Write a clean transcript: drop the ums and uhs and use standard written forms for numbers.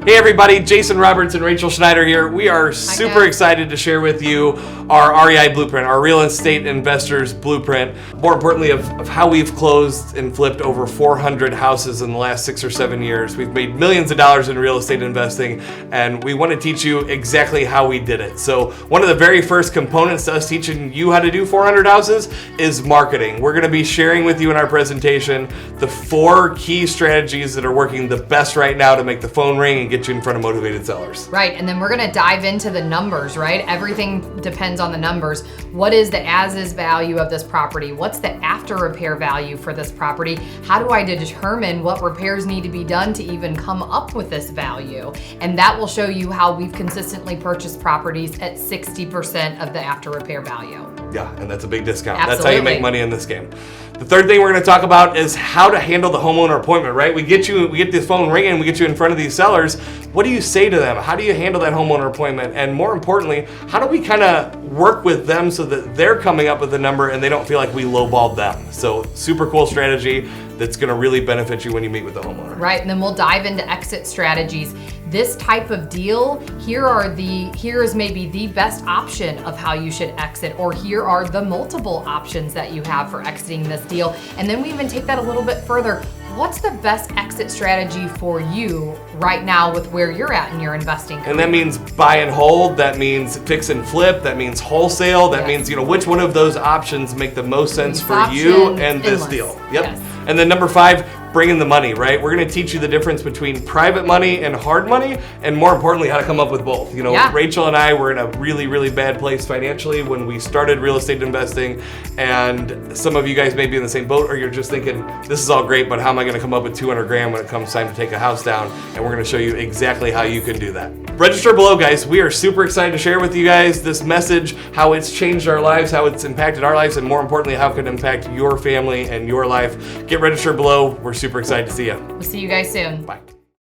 Hey everybody, Jason Roberts and Rachel Schneider here. We are super excited to share with you our REI blueprint, our real estate investors blueprint. More importantly, of how we've closed and flipped over 400 houses in the last 6 or 7 years. We've made millions of dollars in real estate investing, and we want to teach you exactly how we did it. So one of the very first components to us teaching you how to do 400 houses is marketing. We're going to be sharing with you in our presentation the 4 key strategies that are working the best right now to make the phone ring and get you in front of motivated sellers. Right, and then we're gonna dive into the numbers, right? Everything depends on the numbers. What is the as-is value of this property? What's the after repair value for this property? How do I determine what repairs need to be done to even come up with this value? And that will show you how we've consistently purchased properties at 60% of the after repair value. Yeah, and that's a big discount. Absolutely. That's how you make money in this game. The third thing we're going to talk about is how to handle the homeowner appointment, right? We get this phone ringing, we get you in front of these sellers. What do you say to them? How do you handle that homeowner appointment? And more importantly, how do we kind of work with them so that they're coming up with a number and they don't feel like we lowballed them? So super cool strategy that's going to really benefit you when you meet with the homeowner. Right, and then we'll dive into exit strategies. This type of deal, here is maybe the best option of how you should exit, or here are the multiple options that you have for exiting this deal. And then we even take that a little bit further. What's the best exit strategy for you right now with where you're at in your investing career? And that means buy and hold, that means fix and flip, that means wholesale, that means, which one of those options make the most sense for you and this deal. Yep. Yes. And then number 5, bring in the money, right? We're gonna teach you the difference between private money and hard money, and more importantly, how to come up with both. Rachel and I were in a really, really bad place financially when we started real estate investing, and some of you guys may be in the same boat, or you're just thinking, this is all great, but how am I gonna come up with 200 grand when it comes time to take a house down? And we're gonna show you exactly how you can do that. Register below, guys. We are super excited to share with you guys this message, how it's changed our lives, how it's impacted our lives, and more importantly, how it can impact your family and your life. Get registered below. We're super excited to see you. We'll see you guys soon. Bye.